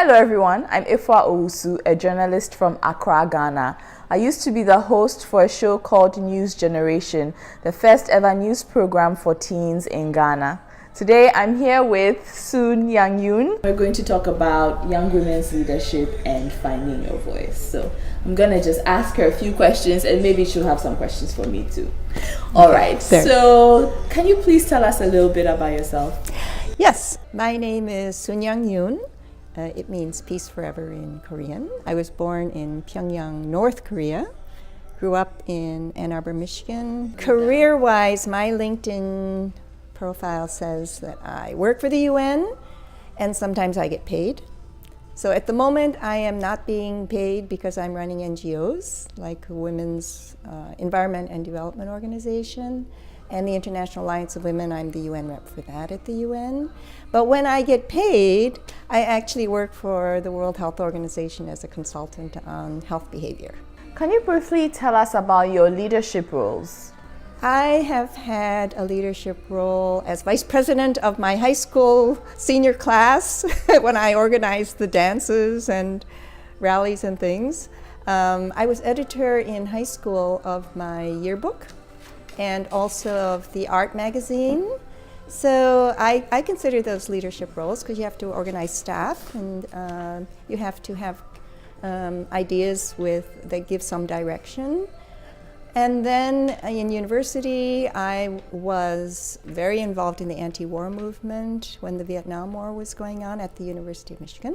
Hello everyone, I'm Efua A-Owusu, a journalist from Accra, Ghana. I used to be the host for a show called News Generation, the first ever news program for teens in Ghana. Today I'm here with Yoon. We're going to talk about young women's leadership and finding your voice. So I'm going to just ask her a few questions and maybe she'll have some questions for me too. All right, so can you please tell us a little bit about yourself? Yes, my name is Yoon. It means peace forever in Korean. I was born in Pyongyang, North Korea. Grew up in Ann Arbor, Michigan. Career-wise, my LinkedIn profile says that I work for the UN and sometimes I get paid. So at the moment, I am not being paid because I'm running NGOs like Women's Environment and Development Organization and the International Alliance of Women. I'm the UN rep for that at the UN. But when I get paid, I actually work for the World Health Organization as a consultant on health behavior. Can you briefly tell us about your leadership roles? I have had a leadership role as vice president of my high school senior class when I organized the dances and rallies and things. I was editor in high school of my yearbook and also of the art magazine. So I consider those leadership roles because you have to organize staff and you have to have ideas that give some direction. And then in university, I was very involved in the anti-war movement when the Vietnam War was going on at the University of Michigan.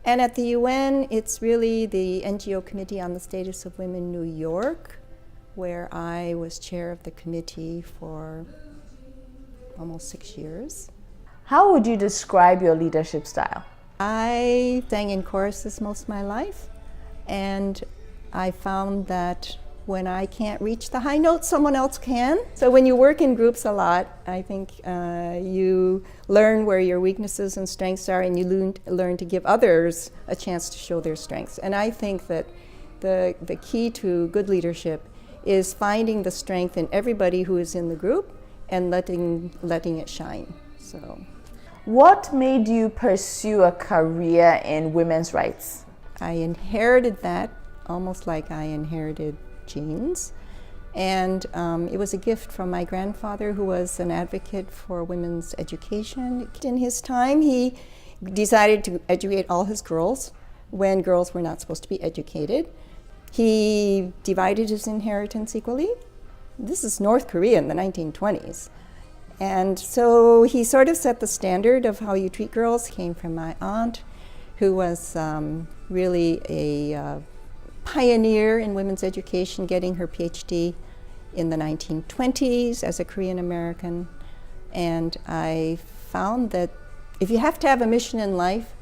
And at the UN, it's really the NGO Committee on the Status of Women New York, where I was chair of the committee for almost 6 years. How would you describe your leadership style? I sang in choruses most of my life, and I found that when I can't reach the high notes, someone else can. So when you work in groups a lot, I think you learn where your weaknesses and strengths are, and you learn to give others a chance to show their strengths. And I think that the key to good leadership is finding the strength in everybody who is in the group and letting it shine. So, what made you pursue a career in women's rights? I inherited that almost like I inherited genes. And it was a gift from my grandfather, who was an advocate for women's education. In his time, he decided to educate all his girls when girls were not supposed to be educated. He divided his inheritance equally. This is North Korea in the 1920s. And so he sort of set the standard of how you treat girls. Came from my aunt, who was really a pioneer in women's education, getting her PhD in the 1920s as a Korean American. And I found that if you have to have a mission in life,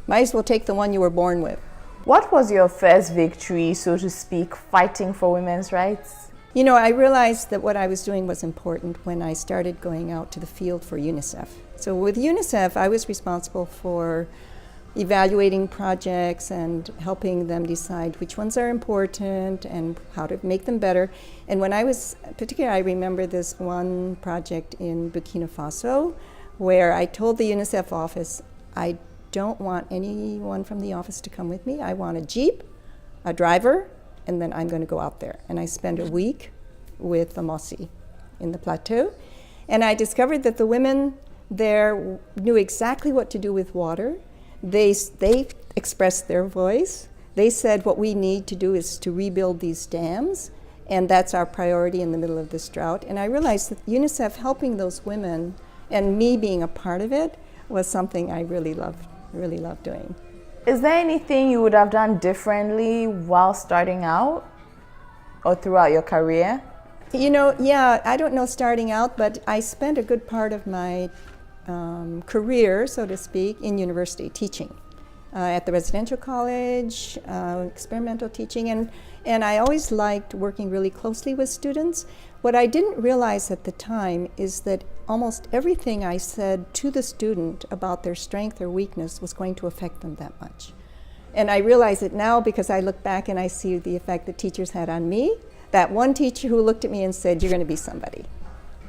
might as well take the one you were born with. What was your first victory, so to speak, fighting for women's rights? You know, I realized that what I was doing was important when I started going out to the field for UNICEF. So with UNICEF, I was responsible for evaluating projects and helping them decide which ones are important and how to make them better. And when I was, particularly, I remember this one project in Burkina Faso where I told the UNICEF office, I don't want anyone from the office to come with me. I want a Jeep, a driver, and then I'm going to go out there. And I spent a week with the Mossi in the plateau. And I discovered that the women there knew exactly what to do with water. They expressed their voice. They said what we need to do is to rebuild these dams, and that's our priority in the middle of this drought. And I realized that UNICEF helping those women and me being a part of it was something I really loved doing. Is there anything you would have done differently while starting out or throughout your career? You know, yeah, I don't know starting out, but I spent a good part of my career, so to speak, in university teaching. At the residential college, experimental teaching, and I always liked working really closely with students. What I didn't realize at the time is that almost everything I said to the student about their strength or weakness was going to affect them that much. And I realize it now because I look back and I see the effect that teachers had on me. That one teacher who looked at me and said, "You're going to be somebody."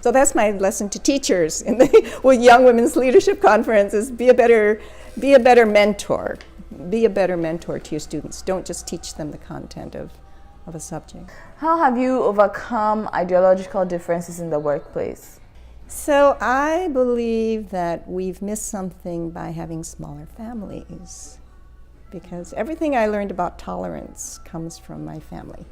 So that's my lesson to teachers in the Young Women's Leadership Conference is be a better be a better mentor. Be a better mentor to your students. Don't just teach them the content of a subject. How have you overcome ideological differences in the workplace? So I believe that we've missed something by having smaller families, because everything I learned about tolerance comes from my family.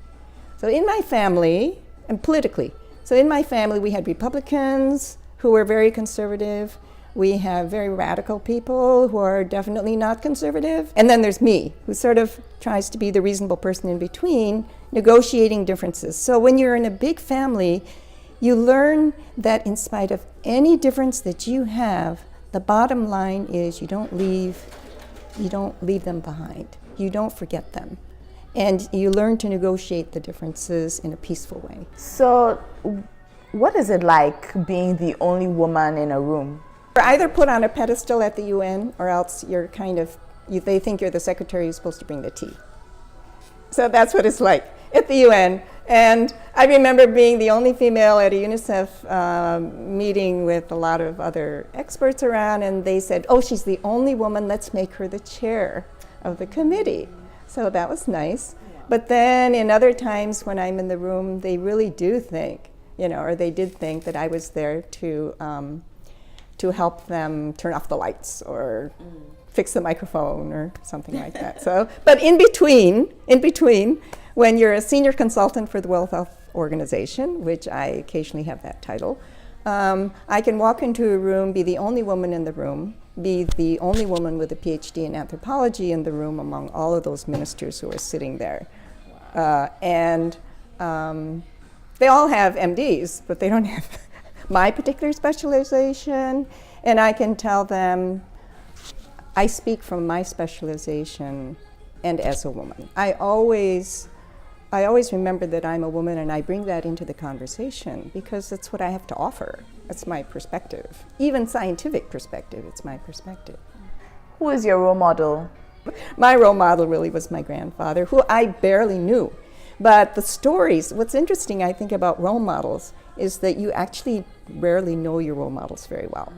So in my family, and politically, so in my family we had Republicans who were very conservative. We have very radical people who are definitely not conservative. And then there's me, who sort of tries to be the reasonable person in between, negotiating differences. So when you're in a big family, you learn that in spite of any difference that you have, the bottom line is you don't leave them behind. You don't forget them. And you learn to negotiate the differences in a peaceful way. So what is it like being the only woman in a room? You're either put on a pedestal at the UN, or else you're they think you're the secretary who's supposed to bring the tea. So that's what it's like at the UN. And I remember being the only female at a UNICEF meeting with a lot of other experts around, and they said, oh, she's the only woman, let's make her the chair of the committee. So that was nice. But then in other times when I'm in the room, they really do think, or they did think that I was there to help them turn off the lights or fix the microphone or something like that. So, but in between, when you're a senior consultant for the World Health Organization, which I occasionally have that title, I can walk into a room, be the only woman in the room, be the only woman with a PhD in anthropology in the room among all of those ministers who are sitting there. And they all have MDs, but they don't have my particular specialization, and I can tell them I speak from my specialization and as a woman. I always remember that I'm a woman, and I bring that into the conversation because that's what I have to offer. That's my perspective. Even scientific perspective, it's my perspective. Who is your role model? My role model really was my grandfather, who I barely knew. But the stories, what's interesting, I think, about role models is that you actually rarely know your role models very well.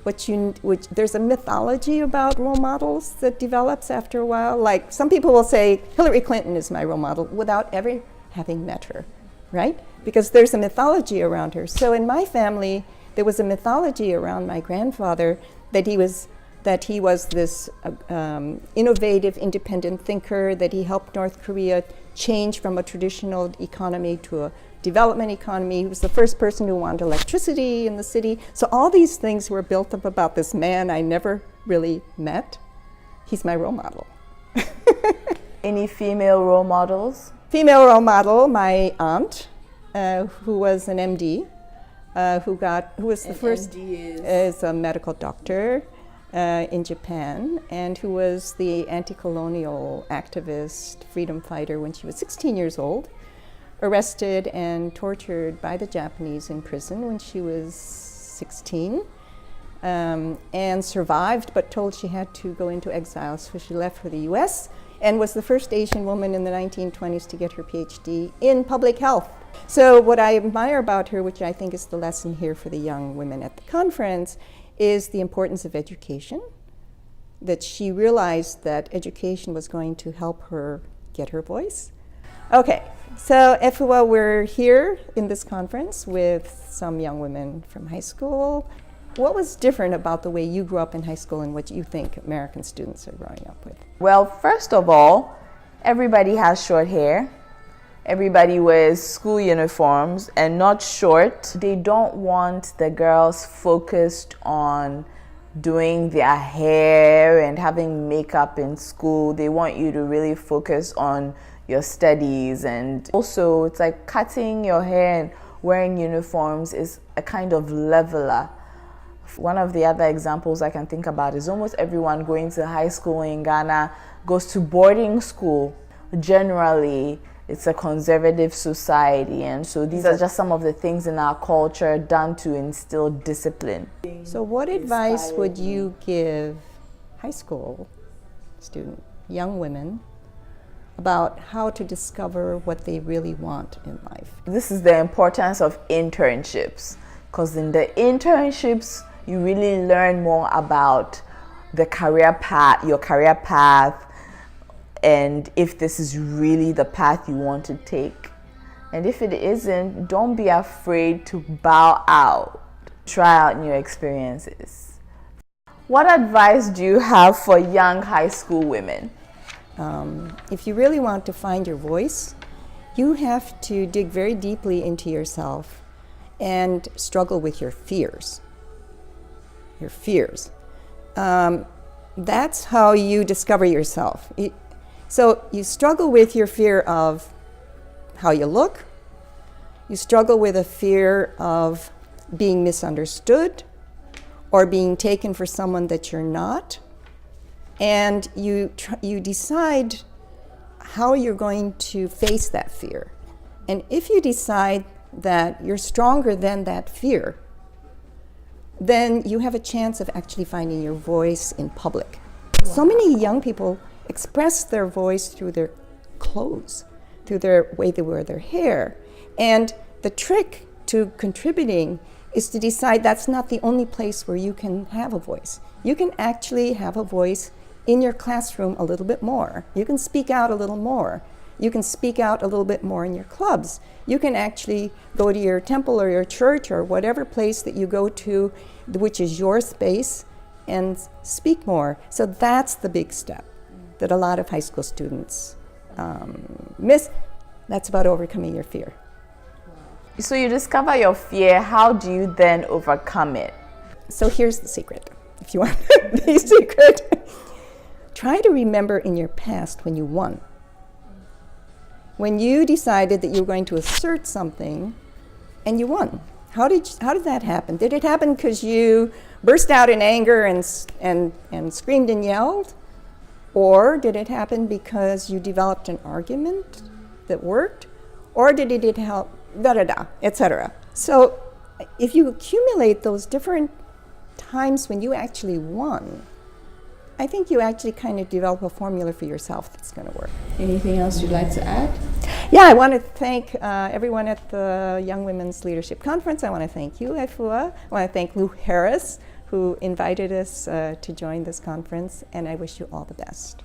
There's a mythology about role models that develops after a while. Like some people will say, Hillary Clinton is my role model without ever having met her, right? Because there's a mythology around her. So in my family, there was a mythology around my grandfather that he was this innovative, independent thinker, that he helped North Korea change from a traditional economy to a development economy. He was the first person who wanted electricity in the city. So all these things were built up about this man I never really met. He's my role model. Any female role models? Female role model, my aunt, who was an MD, who was the first is a medical doctor in Japan, and who was the anti-colonial activist, freedom fighter when she was 16 years old, arrested and tortured by the Japanese in prison when she was 16, and survived, but told she had to go into exile, so she left for the US, and was the first Asian woman in the 1920s to get her PhD in public health. So what I admire about her, which I think is the lesson here for the young women at the conference, is the importance of education, that she realized that education was going to help her get her voice. Okay, so Efua, we're here in this conference with some young women from high school. What was different about the way you grew up in high school and what you think American students are growing up with? Well, first of all, everybody has short hair. Everybody wears school uniforms, and not short. They don't want the girls focused on doing their hair and having makeup in school. They want you to really focus on your studies. And also, it's like cutting your hair and wearing uniforms is a kind of leveler. One of the other examples I can think about is almost everyone going to high school in Ghana goes to boarding school. Generally, it's a conservative society, and so these are just some of the things in our culture done to instill discipline. So what advice would you give high school students, young women, about how to discover what they really want in life? This is the importance of internships, because in the internships, you really learn more about the career path, your career path, and if this is really the path you want to take. And if it isn't, don't be afraid to bow out. Try out new experiences. What advice do you have for young high school women? If you really want to find your voice, you have to dig very deeply into yourself and struggle with your fears. Your fears. That's how you discover yourself. So you struggle with your fear of how you look. You struggle with a fear of being misunderstood or being taken for someone that you're not. And you decide how you're going to face that fear. And if you decide that you're stronger than that fear, then you have a chance of actually finding your voice in public. Wow. So many young people express their voice through their clothes, through their way they wear their hair. And the trick to contributing is to decide that's not the only place where you can have a voice. You can actually have a voice in your classroom a little bit more. You can speak out a little more. You can speak out a little bit more in your clubs. You can actually go to your temple or your church or whatever place that you go to, which is your space, and speak more. So that's the big step that a lot of high school students miss. That's about overcoming your fear. So you discover your fear. How do you then overcome it? So here's the secret, if you want the secret. Try to remember in your past when you won. When you decided that you were going to assert something and you won. How did that happen? Did it happen because you burst out in anger and screamed and yelled? Or did it happen because you developed an argument that worked? Or did it help, etc.? So if you accumulate those different times when you actually won, I think you actually kind of develop a formula for yourself that's going to work. Anything else you'd like to add? Yeah, I want to thank everyone at the Young Women's Leadership Conference. I want to thank you, Efua. I want to thank Lou Harris, who invited us to join this conference, and I wish you all the best.